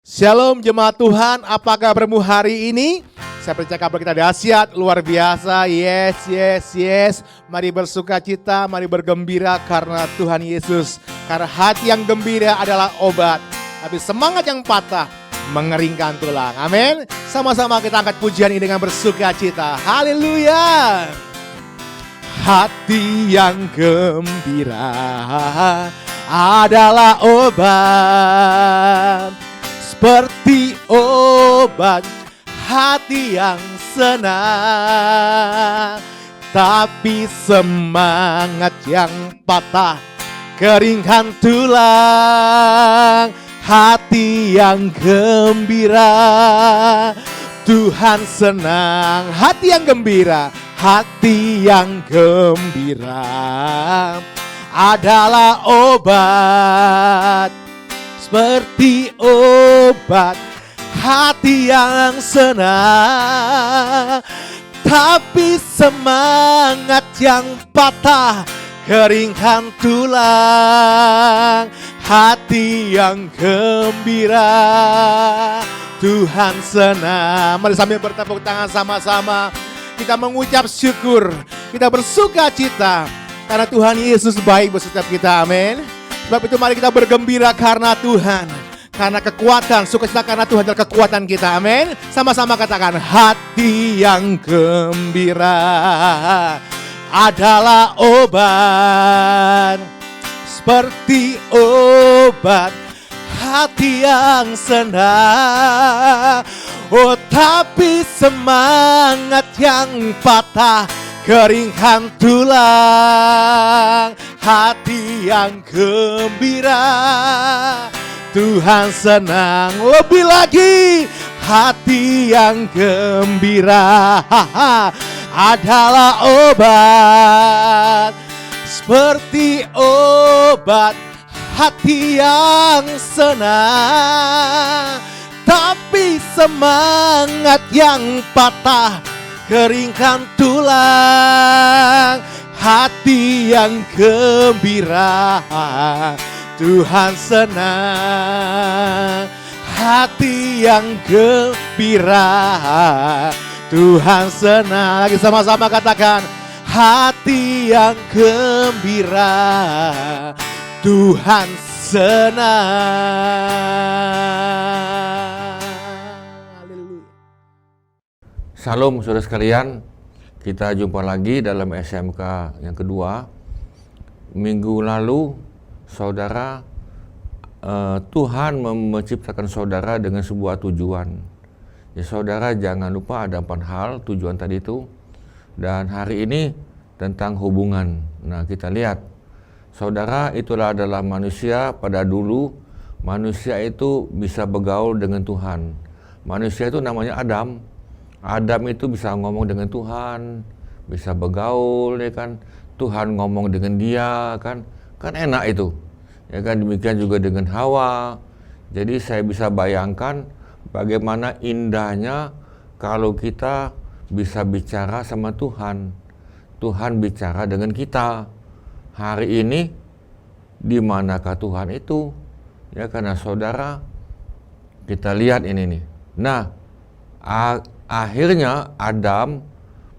Shalom jemaat Tuhan, apa kabarmu hari ini? Saya percaya kabar kita dahsyat, luar biasa. Yes. Mari bersuka cita, mari bergembira karena Tuhan Yesus. Karena hati yang gembira adalah obat, tapi semangat yang patah mengeringkan tulang. Amin. Sama-sama kita angkat pujian ini dengan bersuka cita. Haleluya. Hati yang gembira adalah obat, seperti obat hati yang senang, tapi semangat yang patah keringkan tulang. Hati yang gembira Tuhan senang. Hati yang gembira, hati yang gembira adalah obat, seperti obat hati yang senang, tapi semangat yang patah keringkan tulang. Hati yang gembira Tuhan senang. Mari sambil bertepuk tangan sama-sama kita mengucap syukur, kita bersuka cita karena Tuhan Yesus baik buat setiap kita. Amin. Sebab itu mari kita bergembira karena Tuhan, karena kekuatan, sukacita karena Tuhan adalah kekuatan kita. Amin. Sama-sama katakan, hati yang gembira adalah obat, seperti obat hati yang senang. Oh, tapi semangat yang patah keringkan tulang. Hati yang gembira Tuhan senang. Lebih lagi, hati yang gembira adalah obat, seperti obat hati yang senang, tapi semangat yang patah keringkan tulang. Hati yang gembira Tuhan senang. Hati yang gembira Tuhan senang. Lagi sama-sama katakan, hati yang gembira Tuhan senang. Haleluya. Salam saudara sekalian, kita jumpa lagi dalam SMK yang kedua. Minggu lalu saudara, Tuhan menciptakan saudara dengan sebuah tujuan. Ya, saudara jangan lupa ada 4 hal tujuan tadi itu. Dan hari ini tentang hubungan. Nah, kita lihat, saudara adalah manusia pada dulu. Manusia itu bisa bergaul dengan Tuhan. Manusia itu namanya Adam. Adam itu bisa ngomong dengan Tuhan, bisa bergaul, ya kan. Tuhan ngomong dengan dia, kan enak itu. Ya kan, demikian juga dengan Hawa. Jadi saya bisa bayangkan bagaimana indahnya kalau kita bisa bicara sama Tuhan. Tuhan bicara dengan kita. Hari ini di manakah Tuhan itu? Ya, karena saudara, kita lihat ini nih. Nah, akhirnya Adam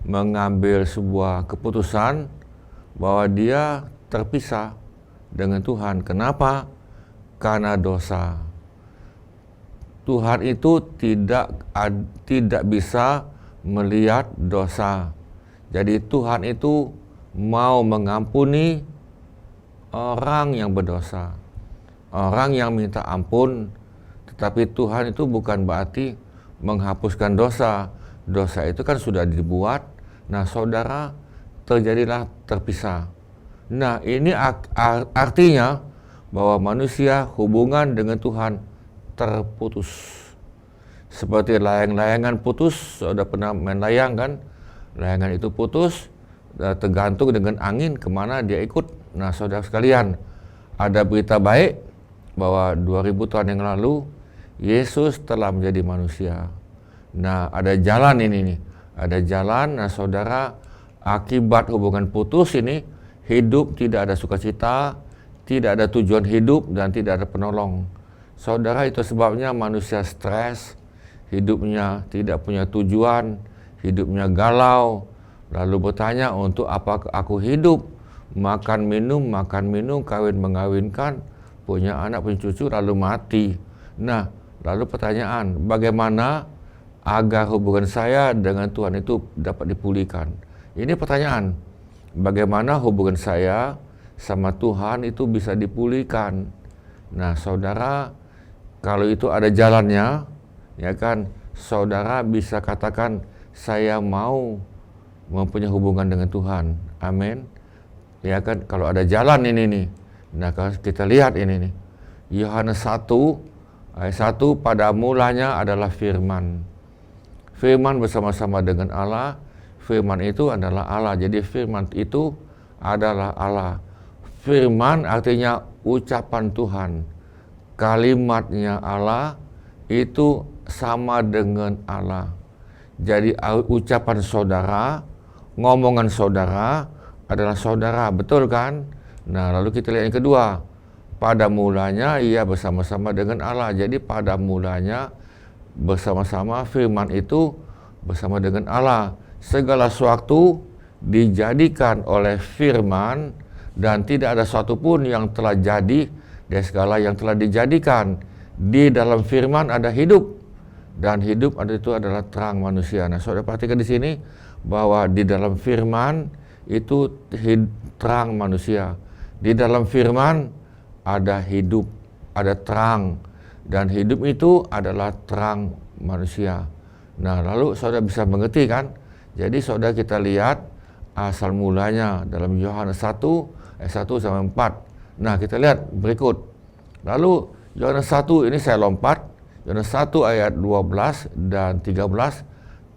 mengambil sebuah keputusan bahwa dia terpisah dengan Tuhan. Kenapa? Karena dosa. Tuhan itu tidak bisa melihat dosa. Jadi Tuhan itu mau mengampuni orang yang berdosa, orang yang minta ampun. Tetapi Tuhan itu bukan berarti menghapuskan dosa. Dosa itu kan sudah dibuat. Nah, saudara, terjadilah terpisah. Nah, ini artinya bahwa manusia hubungan dengan Tuhan terputus. Seperti layang-layangan putus. Sudah pernah main layang kan? Layangan itu putus, tergantung dengan angin kemana dia ikut. Nah, saudara sekalian, ada berita baik bahwa 2000 tahun yang lalu Yesus telah menjadi manusia. Nah, ada jalan ini nih. Ada jalan. Nah, saudara, akibat hubungan putus ini, hidup tidak ada sukacita, tidak ada tujuan hidup, dan tidak ada penolong. Saudara, itu sebabnya manusia stres, hidupnya tidak punya tujuan, hidupnya galau, lalu bertanya, untuk apa aku hidup? Makan minum, kawin mengawinkan, punya anak, punya cucu, lalu mati. Nah, lalu pertanyaan, bagaimana agar hubungan saya dengan Tuhan itu dapat dipulihkan? Ini pertanyaan, bagaimana hubungan saya sama Tuhan itu bisa dipulihkan? Nah, saudara, kalau itu ada jalannya, ya kan, saudara bisa katakan, saya mau mempunyai hubungan dengan Tuhan. Amin. Ya kan, kalau ada jalan ini nih. Nah, kalau kita lihat ini nih. Yohanes 1 ayat 1, pada mulanya adalah firman. Firman bersama-sama dengan Allah. Firman itu adalah Allah. Jadi firman itu adalah Allah. Firman artinya ucapan Tuhan. Kalimatnya Allah itu sama dengan Allah. Jadi ucapan saudara, ngomongan saudara adalah saudara, betul kan? Nah, lalu kita lihat yang kedua. Pada mulanya ia bersama-sama dengan Allah. Jadi pada mulanya bersama-sama, firman itu bersama dengan Allah. Segala sesuatu dijadikan oleh firman, dan tidak ada satu pun yang telah jadi dari segala yang telah dijadikan. Di dalam firman ada hidup, dan hidup itu adalah terang manusia. Nah, saudara perhatikan di sini bahwa di dalam firman itu terang manusia. Di dalam firman ada hidup, ada terang, dan hidup itu adalah terang manusia. Nah, lalu saudara bisa mengerti kan? Jadi saudara, kita lihat asal mulanya dalam Yohanes 1 ayat 1 sampai 4. Nah, kita lihat berikut. Lalu Yohanes 1 ini saya lompat. Yohanes 1 ayat 12 dan 13.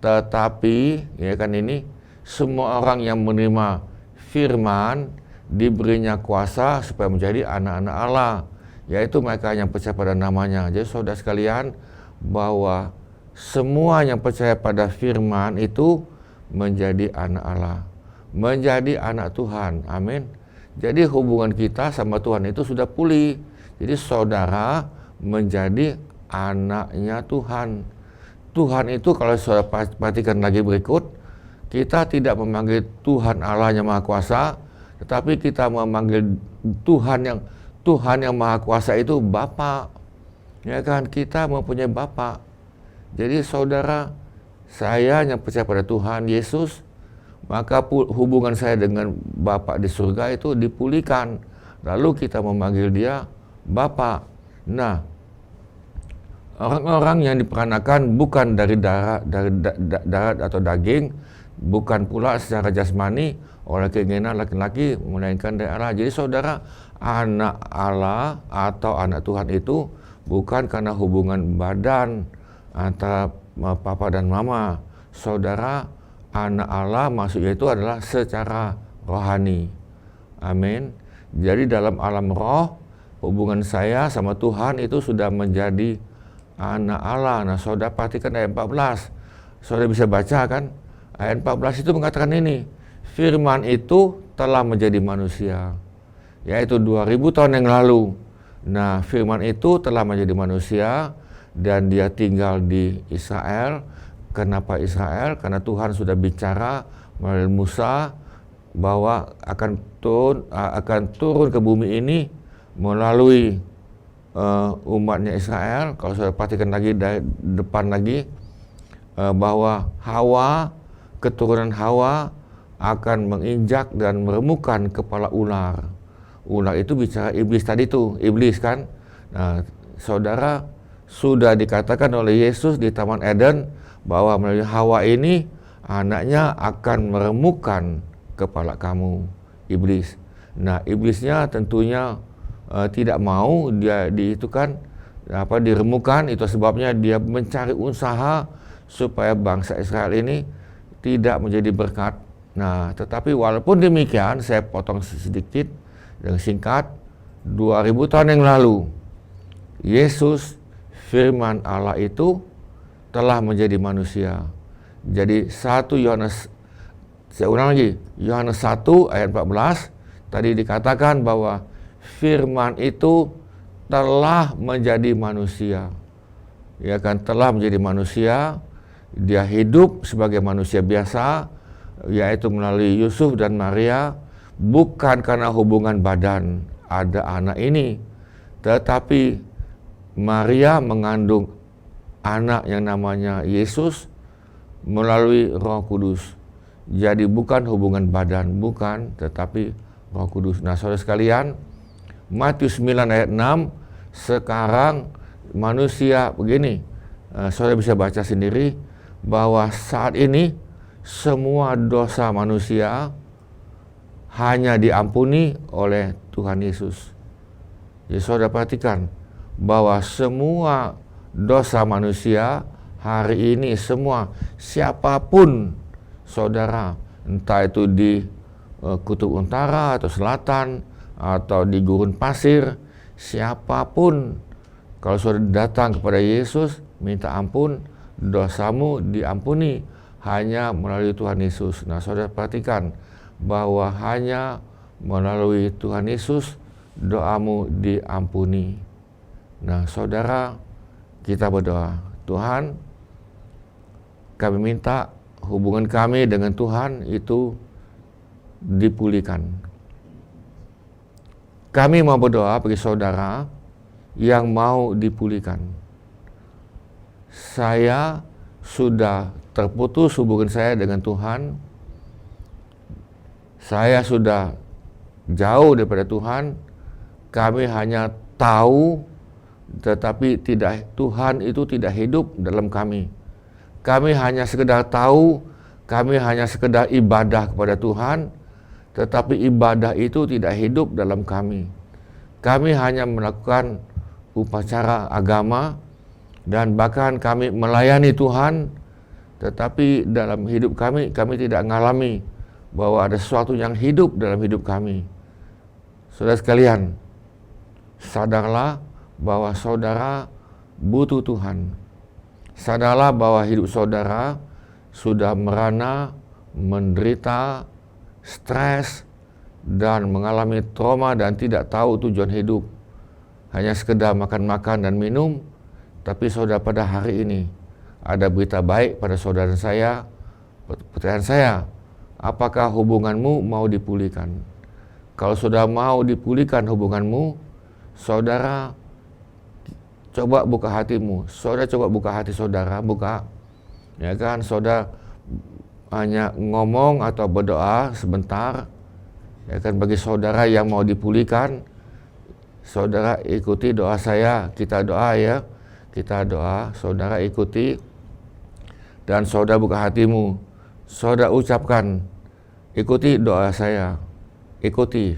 Tetapi, ya kan, ini semua orang yang menerima firman diberinya kuasa supaya menjadi anak-anak Allah, yaitu mereka yang percaya pada namanya. Jadi saudara sekalian, bahwa semua yang percaya pada firman itu menjadi anak Allah, menjadi anak Tuhan. Amin. Jadi hubungan kita sama Tuhan itu sudah pulih. Jadi saudara menjadi anaknya Tuhan. Tuhan itu, kalau saudara perhatikan lagi berikut, kita tidak memanggil Tuhan Allah yang Maha Kuasa, tetapi kita memanggil Tuhan yang Maha Kuasa itu Bapa. Ya kan, kita mempunyai Bapa. Jadi saudara, saya yang percaya pada Tuhan Yesus, maka hubungan saya dengan Bapa di surga itu dipulihkan. Lalu kita memanggil dia Bapa. Nah, orang-orang yang diperanakan bukan dari darah atau daging, bukan pula secara jasmani oleh keinginan laki-laki, melainkan dari Allah. Jadi saudara, anak Allah atau anak Tuhan itu bukan karena hubungan badan antara papa dan mama. Saudara, anak Allah maksudnya itu adalah secara rohani. Amin. Jadi dalam alam roh, hubungan saya sama Tuhan itu sudah menjadi anak Allah. Nah, saudara perhatikan ayat 14. Saudara bisa baca kan? Ayat 14 itu mengatakan ini, firman itu telah menjadi manusia, yaitu 2000 tahun yang lalu. Nah, firman itu telah menjadi manusia dan dia tinggal di Israel. Kenapa Israel? Karena Tuhan sudah bicara melalui Musa bahwa akan turun ke bumi ini melalui umatnya Israel. Kalau saya perhatikan lagi dari depan lagi, bahwa Hawa, keturunan Hawa akan menginjak dan meremukkan kepala ular. Ular itu bicara iblis tadi itu, iblis kan. Nah, saudara, sudah dikatakan oleh Yesus di Taman Eden bahwa melalui Hawa ini anaknya akan meremukkan kepala kamu, iblis. Nah, iblisnya tentunya tidak mau dia diremukkan. Itu sebabnya dia mencari usaha supaya bangsa Israel ini tidak menjadi berkat. Nah, tetapi walaupun demikian, saya potong sedikit dengan singkat, 2000 tahun yang lalu Yesus, firman Allah itu telah menjadi manusia. Jadi 1 Yohanes, saya ulang lagi, Yohanes 1 ayat 14, tadi dikatakan bahwa firman itu telah menjadi manusia. Ya kan, telah menjadi manusia. Dia hidup sebagai manusia biasa, yaitu melalui Yusuf dan Maria, bukan karena hubungan badan ada anak ini, tetapi Maria mengandung anak yang namanya Yesus melalui Roh Kudus. Jadi bukan hubungan badan, bukan, tetapi Roh Kudus. Nah, saudara sekalian, Matius 9 ayat 6, sekarang manusia begini, saudara bisa baca sendiri, bahwa saat ini semua dosa manusia hanya diampuni oleh Tuhan Yesus. Jadi saudara perhatikan, bahwa semua dosa manusia hari ini, semua, siapapun saudara, entah itu di kutub utara atau selatan atau di gurun pasir, siapapun, kalau saudara datang kepada Yesus minta ampun, dosamu diampuni hanya melalui Tuhan Yesus. Nah, saudara perhatikan bahwa hanya melalui Tuhan Yesus doamu diampuni. Nah, saudara, kita berdoa, Tuhan, kami minta hubungan kami dengan Tuhan itu dipulihkan. Kami mau berdoa bagi saudara yang mau dipulihkan. Saya sudah terputus hubungan saya dengan Tuhan. Saya sudah jauh daripada Tuhan. Kami hanya tahu, tetapi Tuhan itu tidak hidup dalam kami. Kami hanya sekedar tahu, kami hanya sekedar ibadah kepada Tuhan, tetapi ibadah itu tidak hidup dalam kami. Kami hanya melakukan upacara agama, dan bahkan kami melayani Tuhan, tetapi dalam hidup kami tidak mengalami bahwa ada sesuatu yang hidup dalam hidup kami. Saudara sekalian, sadarlah bahwa saudara butuh Tuhan. Sadarlah bahwa hidup saudara sudah merana, menderita, stres, dan mengalami trauma dan tidak tahu tujuan hidup. Hanya sekedar makan-makan dan minum. Tapi saudara, pada hari ini ada berita baik pada saudara saya. Pertanyaan saya, apakah hubunganmu mau dipulihkan? Kalau saudara mau dipulihkan hubunganmu, saudara coba buka hatimu. Saudara coba buka hati saudara, buka. Ya kan, saudara hanya ngomong atau berdoa sebentar. Ya kan, bagi saudara yang mau dipulihkan, saudara ikuti doa saya. Kita doa ya. Kita doa, saudara ikuti. Dan saudara buka hatimu. Saudara ucapkan, ikuti doa saya. Ikuti.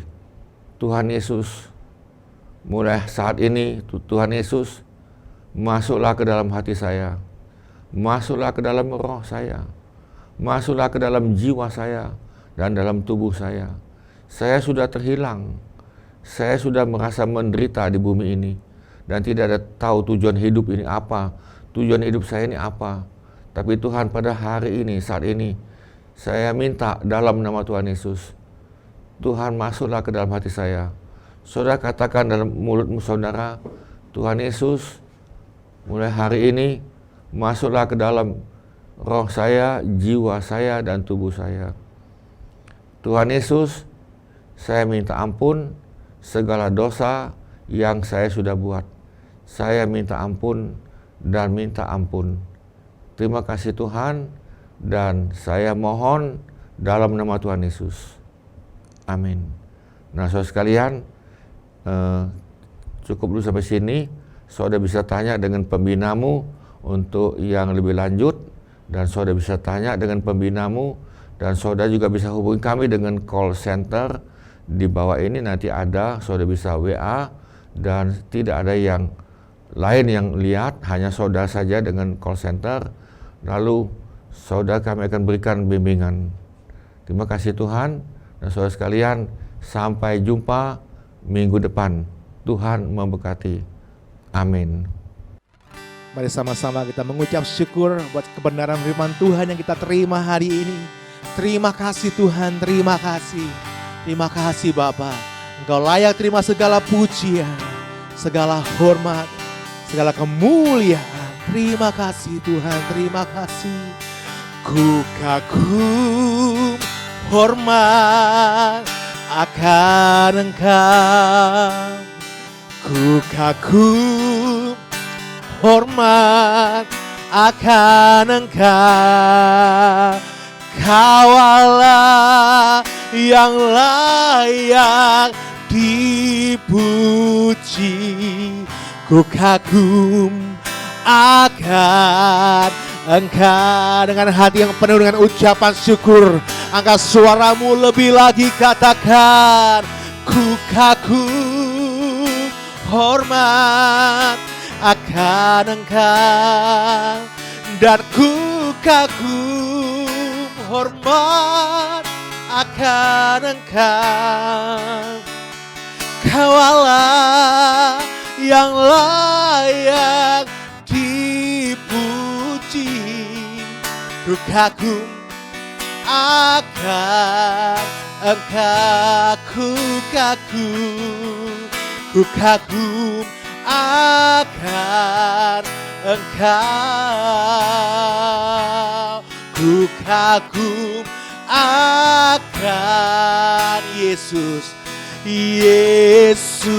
Tuhan Yesus, mulai saat ini Tuhan Yesus, masuklah ke dalam hati saya. Masuklah ke dalam roh saya. Masuklah ke dalam jiwa saya dan dalam tubuh saya. Saya sudah terhilang. Saya sudah merasa menderita di bumi ini dan tidak ada tahu tujuan hidup ini apa. Tujuan hidup saya ini apa. Tapi Tuhan, pada hari ini, saat ini, saya minta dalam nama Tuhan Yesus, Tuhan masuklah ke dalam hati saya. Saudara katakan dalam mulutmu saudara, Tuhan Yesus, mulai hari ini masuklah ke dalam roh saya, jiwa saya, dan tubuh saya. Tuhan Yesus, saya minta ampun segala dosa yang saya sudah buat. Saya minta ampun dan minta ampun. Terima kasih Tuhan, dan saya mohon dalam nama Tuhan Yesus. Amin. Nah, saudara sekalian, cukup dulu sampai sini. Saudara bisa tanya dengan pembinamu untuk yang lebih lanjut, dan saudara bisa tanya dengan pembinamu, dan saudara juga bisa hubungi kami dengan call center di bawah ini. Nanti ada, saudara bisa WA, dan tidak ada yang lain yang lihat, hanya saudara saja dengan call center. Lalu saudara, kami akan berikan bimbingan. Terima kasih Tuhan, dan saudara sekalian, sampai jumpa minggu depan. Tuhan memberkati. Amin. Mari sama-sama kita mengucap syukur buat kebenaran firman Tuhan yang kita terima hari ini. Terima kasih Tuhan, terima kasih. Terima kasih Bapa. Engkau layak terima segala pujian. segala hormat, segala kemuliaan. Terima kasih Tuhan, terima kasih. Ku kagum hormat akan Engkau. Ku kagum hormat akan Engkau. Kau Allah yang layak dipuji. Ku kagum akan Engkau. Dengan hati yang penuh dengan ucapan syukur, angkat suaramu lebih lagi, katakan, ku kagum hormat akan Engkau. Dan ku kagum hormat akan Engkau. Kau Allah yang layak dipuji. Ku kagum akan Engkau. Ku kagum akan Engkau. Ku kagum akan Yesus. Yesus.